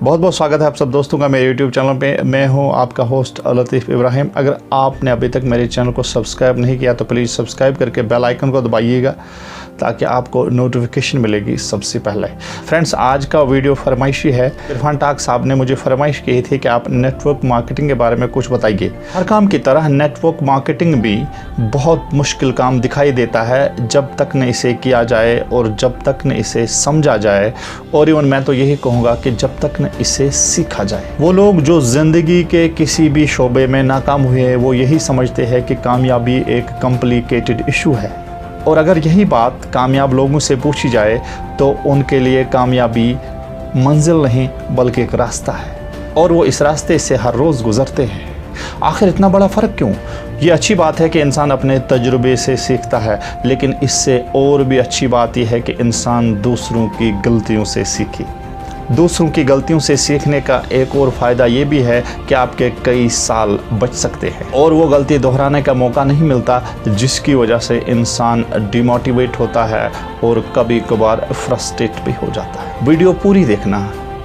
बहुत बहुत स्वागत है आप सब दोस्तों का मेरे YouTube चैनल पे। मैं हूं आपका होस्ट लतीफ़ इब्राहिम। अगर आपने अभी तक मेरे चैनल को सब्सक्राइब नहीं किया तो प्लीज़ सब्सक्राइब करके बेल आइकन को दबाइएगा ताकि आपको नोटिफिकेशन मिलेगी सबसे पहले। फ्रेंड्स, आज का वीडियो फरमाइशी है। इरफान टाक साहब ने मुझे फरमाइश की थी कि आप नेटवर्क मार्केटिंग के बारे में कुछ बताइए। हर काम की तरह नेटवर्क मार्केटिंग भी बहुत मुश्किल काम दिखाई देता है जब तक न इसे किया जाए और जब तक न इसे समझा जाए, और इवन मैं तो यही कहूँगा कि जब तक न इसे सीखा जाए। वो लोग जो ज़िंदगी के किसी भी शोबे में नाकाम हुए हैं वो यही समझते हैं कि कामयाबी एक कॉम्प्लिकेटेड इशू है, और अगर यही बात कामयाब लोगों से पूछी जाए तो उनके लिए कामयाबी मंजिल नहीं बल्कि एक रास्ता है, और वो इस रास्ते से हर रोज़ गुज़रते हैं। आखिर इतना बड़ा फ़र्क क्यों? ये अच्छी बात है कि इंसान अपने तजुर्बे से सीखता है, लेकिन इससे और भी अच्छी बात यह है कि इंसान दूसरों की गलतियों से सीखे। दूसरों की गलतियों से सीखने का एक और फ़ायदा ये भी है कि आपके कई साल बच सकते हैं और वो गलती दोहराने का मौका नहीं मिलता, जिसकी वजह से इंसान डिमोटिवेट होता है और कभी कभार फ्रस्ट्रेट भी हो जाता है। वीडियो पूरी देखना,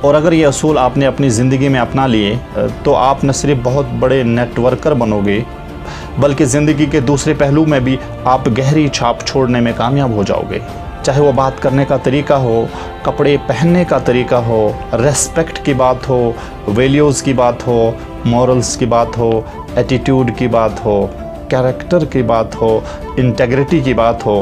और अगर ये असूल आपने अपनी ज़िंदगी में अपना लिए तो आप न सिर्फ बहुत बड़े नेटवर्कर बनोगे बल्कि ज़िंदगी के दूसरे पहलू में भी आप गहरी छाप छोड़ने में कामयाब हो जाओगे। चाहे वो बात करने का तरीका हो, कपड़े पहनने का तरीका हो, रेस्पेक्ट की बात हो, वैल्यूज़ की बात हो, मॉरल्स की बात हो, एटीट्यूड की बात हो, कैरेक्टर की बात हो, इंटेग्रिटी की बात हो,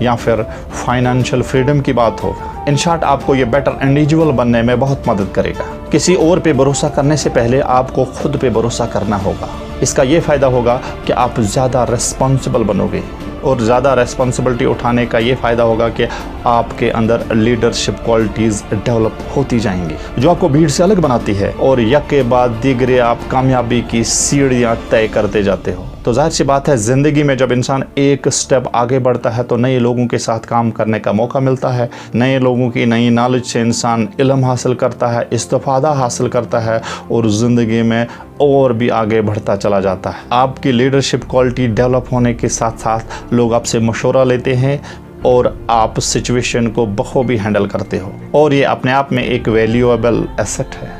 या फिर फाइनेंशियल फ्रीडम की बात हो। इन शॉर्ट, आपको ये बेटर इंडिविजुअल बनने में बहुत मदद करेगा। किसी और पे भरोसा करने से पहले आपको खुद पे भरोसा करना होगा। इसका ये फ़ायदा होगा कि आप ज़्यादा रिस्पॉन्सिबल बनोगे, और ज़्यादा रेस्पॉन्सिबिलिटी उठाने का ये फ़ायदा होगा कि आपके अंदर लीडरशिप क्वालिटीज़ डेवलप होती जाएंगी जो आपको भीड़ से अलग बनाती है, और एक के बाद दीगरे आप कामयाबी की सीढ़ियाँ तय करते जाते हो। तो जाहिर सी बात है, ज़िंदगी में जब इंसान एक स्टेप आगे बढ़ता है तो नए लोगों के साथ काम करने का मौका मिलता है। नए लोगों की नई नॉलेज से इंसान इल्म हासिल करता है, इस्तिफ़ादा हासिल करता है, और ज़िंदगी में और भी आगे बढ़ता चला जाता है। आपकी लीडरशिप क्वालिटी डेवलप होने के साथ साथ लोग आपसे मशवरा लेते हैं और आप सिचुएशन को बखूबी हैंडल करते हो, और ये अपने आप में एक वैल्यूएबल एसेट है।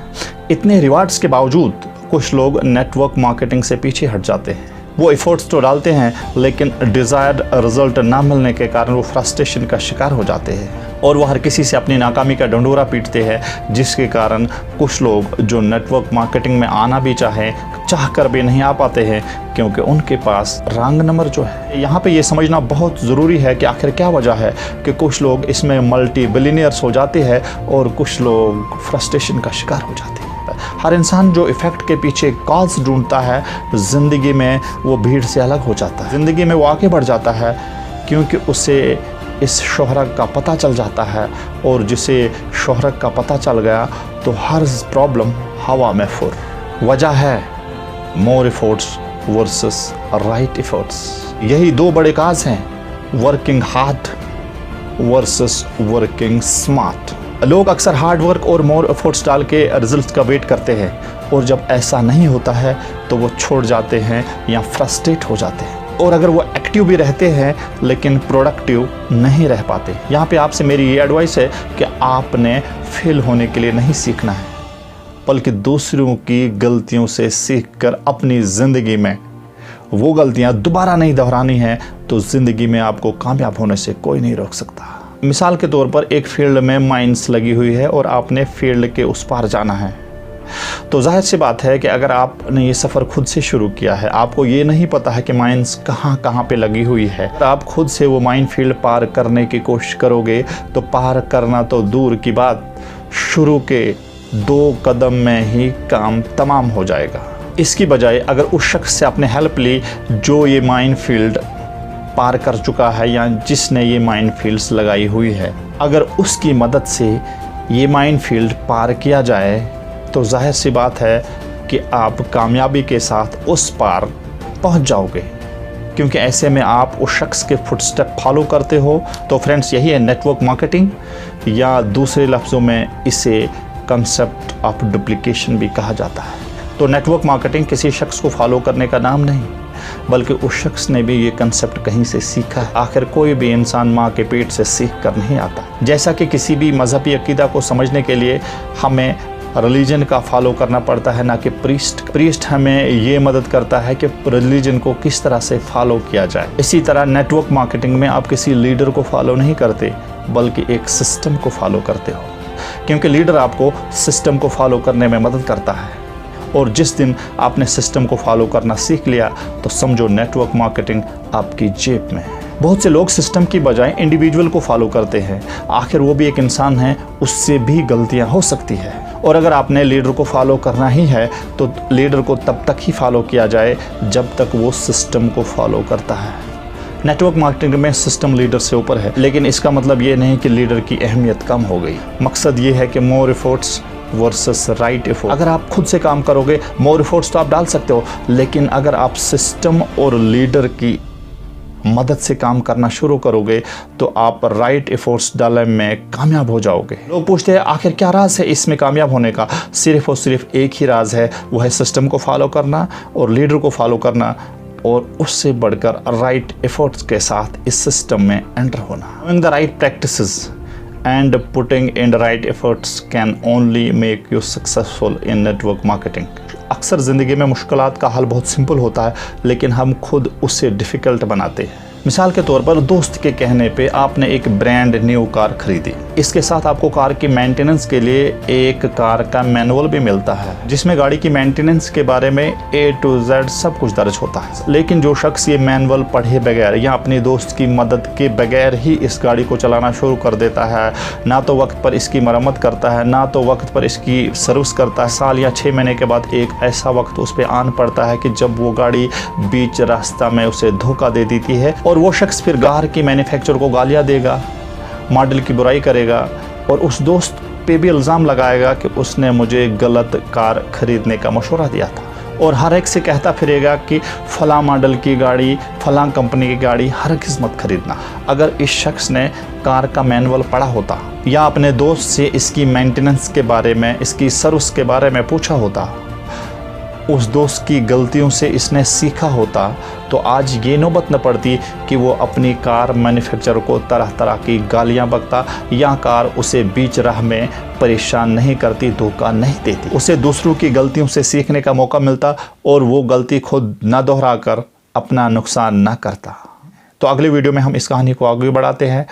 इतने रिवार्ड्स के बावजूद कुछ लोग नेटवर्क मार्केटिंग से पीछे हट जाते हैं। वो एफर्ट्स तो डालते हैं, लेकिन डिज़ायर्ड रिजल्ट ना मिलने के कारण वो फ्रस्ट्रेशन का शिकार हो जाते हैं, और वो हर किसी से अपनी नाकामी का ढंढोरा पीटते हैं, जिसके कारण कुछ लोग जो नेटवर्क मार्केटिंग में आना भी चाह कर भी नहीं आ पाते हैं, क्योंकि उनके पास रॉन्ग नंबर जो है। यहाँ पे ये समझना बहुत ज़रूरी है कि आखिर क्या वजह है कि कुछ लोग इसमें मल्टी बिलियनियर्स हो जाते हैं और कुछ लोग फ्रस्ट्रेशन का शिकार हो जाते हैं। हर इंसान जो इफ़ेक्ट के पीछे कॉज ढूंढता है, ज़िंदगी में वो भीड़ से अलग हो जाता है, ज़िंदगी में वो आगे बढ़ जाता है, क्योंकि उसे इस शोहरत का पता चल जाता है, और जिसे शोहरत का पता चल गया तो हर प्रॉब्लम हवा में फुर। वजह है more efforts versus right efforts. यही दो बड़े काज हैं, working hard versus working smart. लोग अक्सर हार्ड वर्क और मोर एफर्ट्स डाल के रिजल्ट का वेट करते हैं, और जब ऐसा नहीं होता है तो वो छोड़ जाते हैं या फ्रस्ट्रेट हो जाते हैं, और अगर वो एक्टिव भी रहते हैं लेकिन प्रोडक्टिव नहीं रह पाते। यहाँ पे आपसे मेरी ये एडवाइस है कि आपने फेल होने के लिए नहीं सीखना है, बल्कि दूसरों की गलतियों से सीखकर अपनी ज़िंदगी में वो गलतियाँ दोबारा नहीं दोहरानी है, तो ज़िंदगी में आपको कामयाब होने से कोई नहीं रोक सकता। मिसाल के तौर पर एक फील्ड में माइंस लगी हुई है और आपने फील्ड के उस पार जाना है, तो जाहिर सी बात है कि अगर आपने ये सफ़र खुद से शुरू किया है, आपको ये नहीं पता है कि माइंस कहाँ पे लगी हुई है, तो आप खुद से वो माइन फील्ड पार करने की कोशिश करोगे तो पार करना तो दूर की बात, शुरू के 2 कदम में ही काम तमाम हो जाएगा। इसकी बजाय अगर उस शख्स से आपने हेल्प ली जो ये माइन फील्ड पार कर चुका है या जिसने ये माइन फील्ड्स लगाई हुई है, अगर उसकी मदद से ये माइन फील्ड पार किया जाए तो जाहिर सी बात है कि आप कामयाबी के साथ उस पार पहुंच जाओगे, क्योंकि ऐसे में आप उस शख्स के फुटस्टेप फॉलो करते हो। तो फ्रेंड्स, यही है नेटवर्क मार्केटिंग, या दूसरे लफ्ज़ों में इसे कंसेप्ट ऑफ डुप्लीकेशन भी कहा जाता है। तो नेटवर्क मार्केटिंग किसी शख्स को फॉलो करने का नाम नहीं, बल्कि उस शख्स ने भी ये कंसेप्ट कहीं से सीखा है। आखिर कोई भी इंसान माँ के पेट से सीख कर नहीं आता। जैसा कि किसी भी मजहबी अकीदा को समझने के लिए हमें रिलीजन का फॉलो करना पड़ता है, ना कि प्रीस्ट हमें ये मदद करता है कि रिलीजन को किस तरह से फॉलो किया जाए। इसी तरह नेटवर्क मार्केटिंग में आप किसी लीडर को फॉलो नहीं करते, बल्कि एक सिस्टम को फॉलो करते हो, क्योंकि लीडर आपको सिस्टम को फॉलो करने में मदद करता है। और जिस दिन आपने सिस्टम को फॉलो करना सीख लिया तो समझो नेटवर्क मार्केटिंग आपकी जेब में है। बहुत से लोग सिस्टम की बजाय इंडिविजुअल को फॉलो करते हैं। आखिर वो भी एक इंसान है, उससे भी गलतियां हो सकती है। और अगर आपने लीडर को फॉलो करना ही है तो लीडर को तब तक ही फॉलो किया जाए जब तक वो सिस्टम को फॉलो करता है। नेटवर्क मार्केटिंग में सिस्टम लीडर से ऊपर है, लेकिन इसका मतलब ये नहीं कि लीडर की अहमियत कम हो गई। मकसद ये है कि more efforts versus right effort. अगर आप खुद से काम करोगे, मोर एफर्ट्स तो आप डाल सकते हो, लेकिन अगर आप सिस्टम और लीडर की मदद से काम करना शुरू करोगे तो आप राइट एफर्ट्स डालने में कामयाब हो जाओगे। लोग पूछते हैं आखिर क्या राज है इसमें कामयाब होने का? सिर्फ और सिर्फ एक ही राज है, वो है सिस्टम को फॉलो करना और लीडर को फॉलो करना, और उससे बढ़कर राइट एफर्ट्स के साथ इस सिस्टम में एंटर होना। Doing the right practices and putting in the right efforts can only make you successful in network marketing। अक्सर ज़िंदगी में मुश्किलात का हल बहुत सिंपल होता है, लेकिन हम खुद उसे डिफ़िकल्ट बनाते हैं। मिसाल के तौर पर दोस्त के कहने पे आपने एक ब्रांड न्यू कार खरीदी। इसके साथ आपको कार की मेंटेनेंस के लिए एक कार का मैनुअल भी मिलता है, जिसमें गाड़ी की मेंटेनेंस के बारे में A to Z सब कुछ दर्ज होता है। लेकिन जो शख्स ये मैनुअल पढ़े बगैर या अपने दोस्त की मदद के बगैर ही इस गाड़ी को चलाना शुरू कर देता है, ना तो वक्त पर इसकी मरम्मत करता है, ना तो वक्त पर इसकी सर्विस करता है, साल या 6 महीने के बाद एक ऐसा वक्त उस पर आन पड़ता है कि जब वो गाड़ी बीच रास्ता में उसे धोखा दे देती है, और वो शख्स फिर कार की मैन्युफैक्चरर को गालियाँ देगा, मॉडल की बुराई करेगा और उस दोस्त पे भी इल्ज़ाम लगाएगा कि उसने मुझे गलत कार खरीदने का मशवरा दिया था, और हर एक से कहता फिरेगा कि फ़लाँ मॉडल की गाड़ी, फ़लाँ कंपनी की गाड़ी हरगिज़ मत खरीदना। अगर इस शख्स ने कार का मैनुअल पढ़ा होता या अपने दोस्त से इसकी मेंटेनेंस के बारे में, इसकी सर्विस के बारे में पूछा होता, उस दोस्त की गलतियों से इसने सीखा होता, तो आज ये नौबत न पड़ती कि वो अपनी कार मैन्युफैक्चरर को तरह तरह की गालियां बकता, या कार उसे बीच राह में परेशान नहीं करती, धोखा नहीं देती। उसे दूसरों की गलतियों से सीखने का मौका मिलता और वो गलती खुद न दोहरा कर अपना नुकसान न करता। तो अगले वीडियो में हम इस कहानी को आगे बढ़ाते हैं।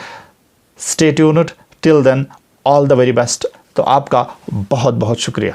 Stay tuned, till then all the very best. तो आपका बहुत बहुत शुक्रिया।